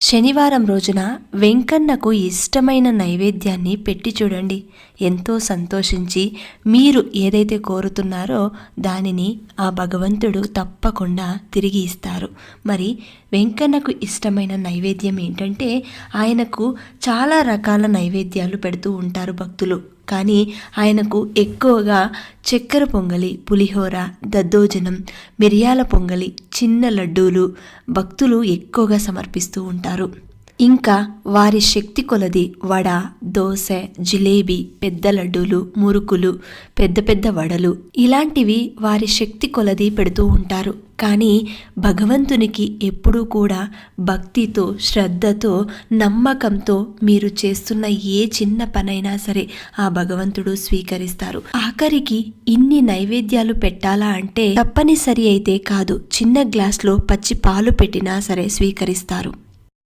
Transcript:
శనివారం రోజున వెంకన్నకు ఇష్టమైన నైవేద్యాన్ని పెట్టి చూడండి. ఎంతో సంతోషించి మీరు ఏదైతే కోరుతున్నారో దానిని ఆ భగవంతుడు తప్పకుండా తిరిగి ఇస్తారు. మరి వెంకన్నకు ఇష్టమైన నైవేద్యం ఏంటంటే, ఆయనకు చాలా రకాల నైవేద్యాలు పెడుతూ ఉంటారు భక్తులు. కానీ ఆయనకు ఎక్కువగా చక్కెర పొంగలి, పులిహోర, దద్దోజనం, మిరియాల పొంగలి, చిన్న లడ్డూలు భక్తులు ఎక్కువగా సమర్పిస్తూ ఉంటారు. ఇంకా వారి శక్తి కొలది వడ, దోశ, జిలేబీ, పెద్ద లడ్డూలు, మురుకులు, పెద్ద పెద్ద వడలు ఇలాంటివి వారి శక్తి కొలది పెడుతూ ఉంటారు. కానీ భగవంతునికి ఎప్పుడూ కూడా భక్తితో, శ్రద్ధతో, నమ్మకంతో మీరు చేస్తున్న ఏ చిన్న పనైనా సరే ఆ భగవంతుడు స్వీకరిస్తారు. ఆఖరికి ఇన్ని నైవేద్యాలు పెట్టాలా అంటే తప్పనిసరి అయితే కాదు, చిన్న గ్లాస్లో పచ్చి పాలు పెట్టినా సరే స్వీకరిస్తారు.